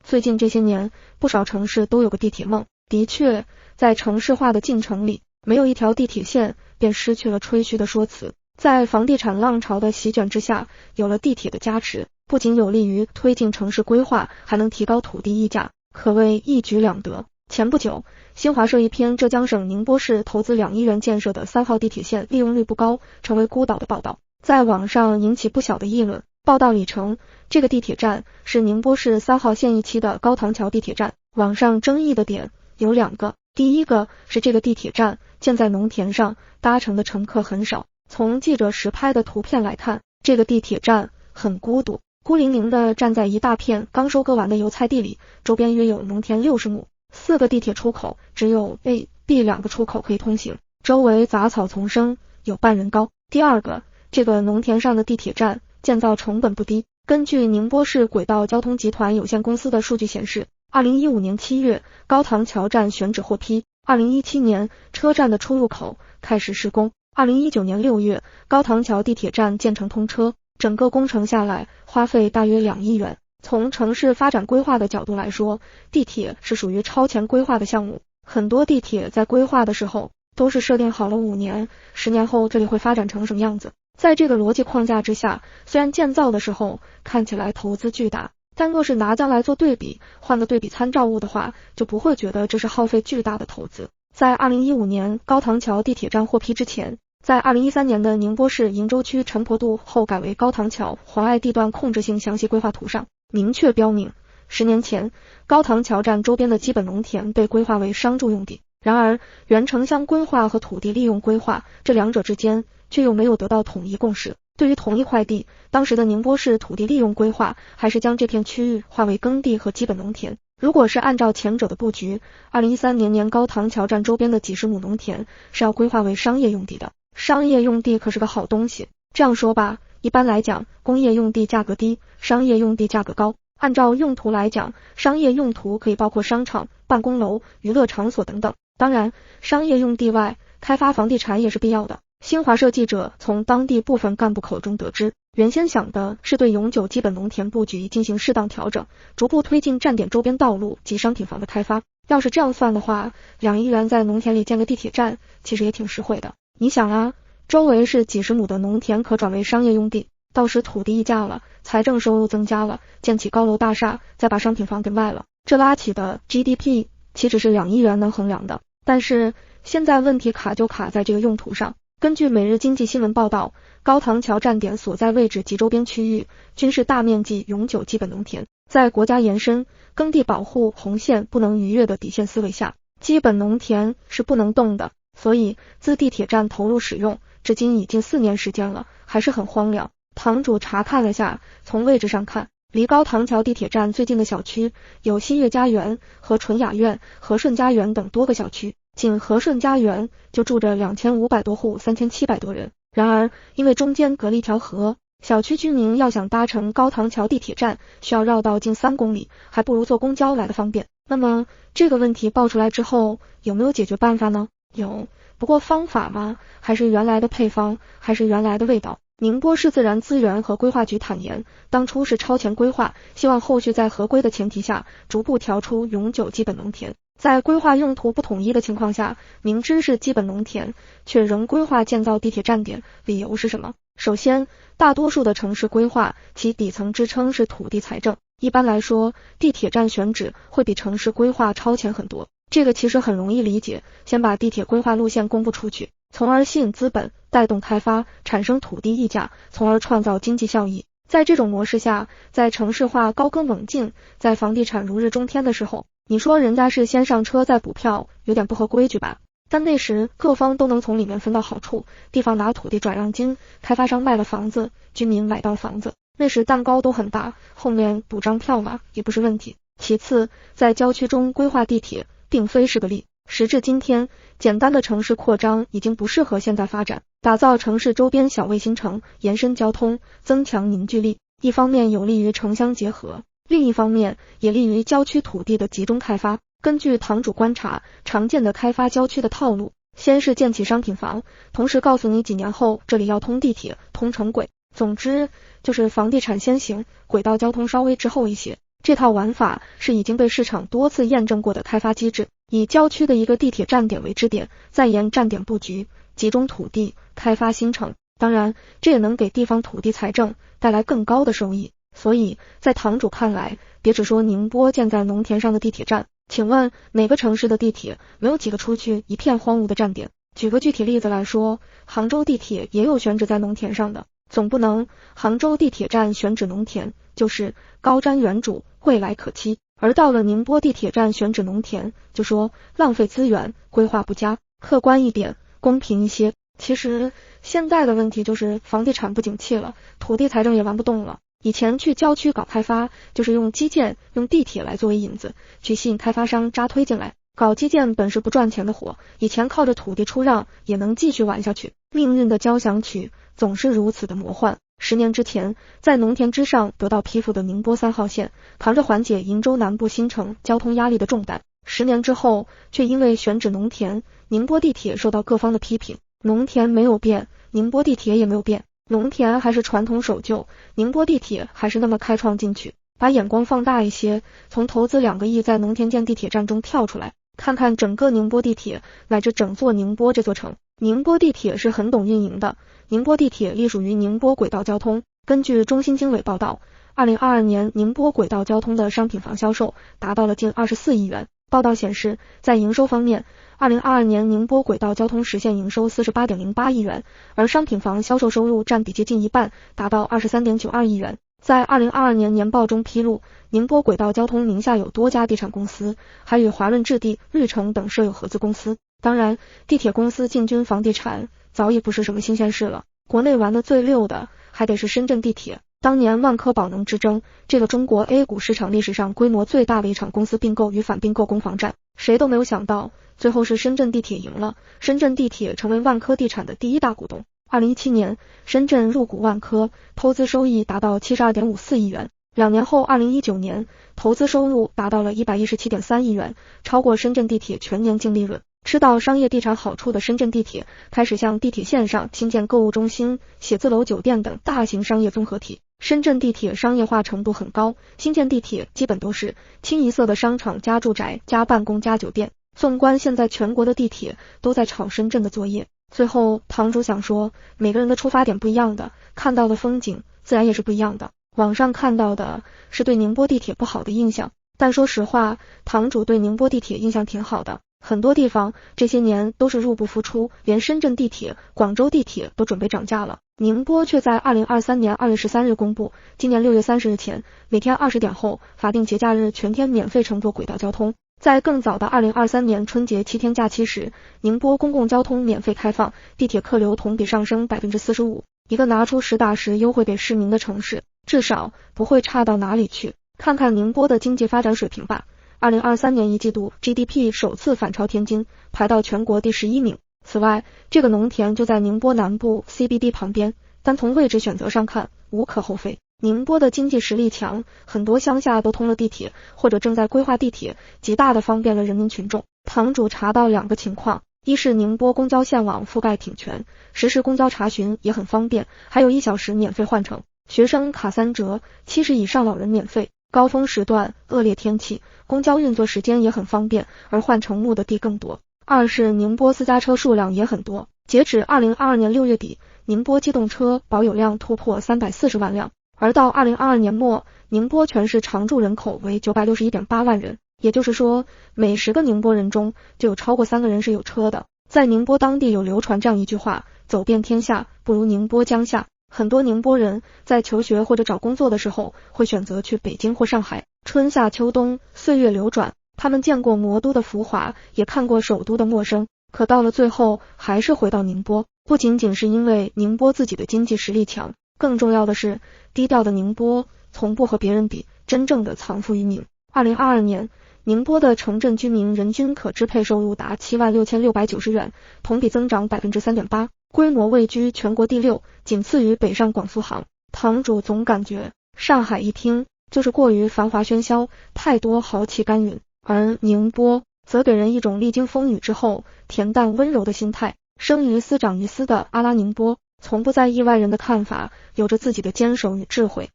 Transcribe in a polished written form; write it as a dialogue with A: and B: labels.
A: 最近这些年，不少城市都有个地铁梦。的确，在城市化的进程里，没有一条地铁线，便失去了吹嘘的说辞。在房地产浪潮的席卷之下，有了地铁的加持，不仅有利于推进城市规划，还能提高土地溢价，可谓一举两得。前不久，新华社一篇浙江省宁波市投资2亿元建设的3号地铁线利用率不高，成为孤岛的报道，在网上引起不小的议论。报道里称，这个地铁站是宁波市3号线一期的高塘桥地铁站。网上争议的点有2个，第一个是这个地铁站建在农田上，搭乘的乘客很少。从记者实拍的图片来看，这个地铁站很孤独，孤零零地站在一大片刚收割完的油菜地里，周边约有农田60亩，4个地铁出口，只有 A、B 2个出口可以通行，周围杂草丛生，有半人高。第二个，这个农田上的地铁站建造成本不低。根据宁波市轨道交通集团有限公司的数据显示，2015年7月，高塘桥站选址获批，2017年车站的出入口开始施工，2019年6月，高塘桥地铁站建成通车，整个工程下来花费大约2亿元。从城市发展规划的角度来说，地铁是属于超前规划的项目，很多地铁在规划的时候都是设定好了5年、10年后这里会发展成什么样子。在这个逻辑框架之下，虽然建造的时候看起来投资巨大，但若是拿将来做对比，换个对比参照物的话，就不会觉得这是耗费巨大的投资。在2015年高塘桥地铁站获批之前，在2013年的宁波市鄞州区陈婆渡后改为高塘桥环隘地段控制性详细规划图上明确标明，10年前高塘桥站周边的基本农田被规划为商住用地。然而，原城乡规划和土地利用规划这2者之间却又没有得到统一共识。对于同一块地，当时的宁波市土地利用规划还是将这片区域划为耕地和基本农田。如果是按照前者的布局，2013年高塘桥站周边的几十亩农田是要规划为商业用地的。商业用地可是个好东西。这样说吧，一般来讲，工业用地价格低，商业用地价格高。按照用途来讲，商业用途可以包括商场、办公楼、娱乐场所等等。当然，商业用地外，开发房地产也是必要的。新华社记者从当地部分干部口中得知，原先想的是对永久基本农田布局进行适当调整，逐步推进站点周边道路及商品房的开发。要是这样算的话，2亿元在农田里建个地铁站，其实也挺实惠的。你想啊，周围是几十亩的农田可转为商业用地，到时土地溢价了，财政收入增加了，建起高楼大厦，再把商品房给卖了，这拉起的 GDP 岂止是2亿元能衡量的。但是现在问题卡就卡在这个用途上。根据每日经济新闻报道，高塘桥站点所在位置及周边区域均是大面积永久基本农田，在国家延伸耕地保护红线不能逾越的底线思维下，基本农田是不能动的。所以自地铁站投入使用至今已经4年时间了，还是很荒凉。堂主查看了下，从位置上看，离高塘桥地铁站最近的小区有新月家园和纯雅苑、和顺家园等多个小区，仅和顺家园就住着2500多户，3700多人。然而因为中间隔了一条河，小区居民要想搭乘高塘桥地铁站需要绕道近3公里，还不如坐公交来的方便。那么这个问题爆出来之后，有没有解决办法呢？有，不过方法嘛，还是原来的配方，还是原来的味道。宁波市自然资源和规划局坦言，当初是超前规划，希望后续在合规的前提下逐步调出永久基本农田。在规划用途不统一的情况下，明知是基本农田，却仍规划建造地铁站点，理由是什么？首先，大多数的城市规划其底层支撑是土地财政，一般来说，地铁站选址会比城市规划超前很多。这个其实很容易理解，先把地铁规划路线公布出去，从而吸引资本，带动开发，产生土地溢价，从而创造经济效益。在这种模式下，在城市化高歌猛进，在房地产如日中天的时候，你说人家是先上车再补票，有点不合规矩吧？但那时各方都能从里面分到好处，地方拿土地转让金，开发商卖了房子，居民买到房子，那时蛋糕都很大，后面补张票嘛也不是问题。其次，在郊区中规划地铁并非是个例，时至今天，简单的城市扩张已经不适合现在发展，打造城市周边小卫星城，延伸交通，增强凝聚力，一方面有利于城乡结合，另一方面也利于郊区土地的集中开发。根据堂主观察，常见的开发郊区的套路，先是建起商品房，同时告诉你几年后这里要通地铁，通城轨。总之就是房地产先行，轨道交通稍微滞后一些。这套玩法是已经被市场多次验证过的开发机制，以郊区的一个地铁站点为支点，再沿站点布局，集中土地，开发新城。当然，这也能给地方土地财政带来更高的收益。所以，在堂主看来，别只说宁波建在农田上的地铁站，请问哪个城市的地铁没有几个出去一片荒芜的站点？举个具体例子来说，杭州地铁也有选址在农田上的，总不能杭州地铁站选址农田就是高瞻远瞩，未来可期，而到了宁波地铁站选址农田就说浪费资源，规划不佳。客观一点，公平一些。其实现在的问题就是房地产不景气了，土地财政也玩不动了。以前去郊区搞开发，就是用基建用地铁来作为引子，去吸引开发商扎推进来。搞基建本是不赚钱的活，以前靠着土地出让也能继续玩下去。命运的交响曲总是如此的魔幻。10年之前，在农田之上得到批复的宁波3号线，扛着缓解鄞州南部新城交通压力的重担。10年之后，却因为选址农田，宁波地铁受到各方的批评。农田没有变，宁波地铁也没有变，农田还是传统守旧，宁波地铁还是那么开创进取。把眼光放大一些，从投资2个亿在农田建地铁站中跳出来，看看整个宁波地铁乃至整座宁波这座城。宁波地铁是很懂运营的，宁波地铁隶属于宁波轨道交通。根据中新经纬报道，2022年宁波轨道交通的商品房销售达到了近24亿元。报道显示，在营收方面，2022年宁波轨道交通实现营收 48.08 亿元，而商品房销售收入占比接近一半，达到 23.92 亿元。在2022年年报中披露，宁波轨道交通名下有多家地产公司，还与华润置地、绿城等设有合资公司。当然，地铁公司进军房地产早已不是什么新鲜事了，国内玩的最溜的还得是深圳地铁。当年万科宝能之争，这个中国 A 股市场历史上规模最大的一场公司并购与反并购攻防战，谁都没有想到，最后是深圳地铁赢了，深圳地铁成为万科地产的第一大股东。2017年，深圳入股万科，投资收益达到 72.54 亿元。2年后2019年，投资收入达到了 117.3 亿元，超过深圳地铁全年净利润。吃到商业地产好处的深圳地铁，开始向地铁线上新建购物中心、写字楼、酒店等大型商业综合体。深圳地铁商业化程度很高，新建地铁基本都是清一色的商场加住宅加办公加酒店。纵观现在全国的地铁都在炒深圳的作业。最后堂主想说，每个人的出发点不一样的，看到的风景自然也是不一样的。网上看到的是对宁波地铁不好的印象，但说实话，堂主对宁波地铁印象挺好的。很多地方这些年都是入不敷出，连深圳地铁、广州地铁都准备涨价了，宁波却在2023年2月13日公布，今年6月30日前，每天20点后法定节假日全天免费乘坐轨道交通。在更早的2023年春节7天假期时，宁波公共交通免费开放，地铁客流同比上升 45%， 一个拿出实打实优惠给市民的城市，至少不会差到哪里去。看看宁波的经济发展水平吧。2023年一季度 GDP 首次反超天津，排到全国第11名。此外，这个农田就在宁波南部 CBD 旁边，单从位置选择上看，无可厚非。宁波的经济实力强，很多乡下都通了地铁，或者正在规划地铁，极大的方便了人民群众。堂主查到2个情况，一是宁波公交线网覆盖挺全，实时公交查询也很方便，还有1小时免费换乘，学生卡3折，70以上老人免费。高峰时段、恶劣天气，公交运作时间也很方便，而换乘目的地更多。二是宁波私家车数量也很多，截止2022年6月底，宁波机动车保有量突破340万辆，而到2022年末，宁波全市常住人口为 961.8 万人，也就是说，每10个宁波人中就有超过3个人是有车的。在宁波当地有流传这样一句话，走遍天下不如宁波江夏。很多宁波人在求学或者找工作的时候，会选择去北京或上海。春夏秋冬，岁月流转，他们见过魔都的浮华，也看过首都的陌生，可到了最后还是回到宁波。不仅仅是因为宁波自己的经济实力强，更重要的是低调的宁波从不和别人比，真正的藏富于民。2022年，宁波的城镇居民人均可支配收入达76690元，同比增长 3.8%， 规模位居全国第6，仅次于北上广苏杭。堂主总感觉上海一听就是过于繁华喧嚣，太多豪气干云，而宁波则给人一种历经风雨之后恬淡温柔的心态。生于斯长于斯的阿拉宁波，从不在意外人的看法，有着自己的坚守与智慧。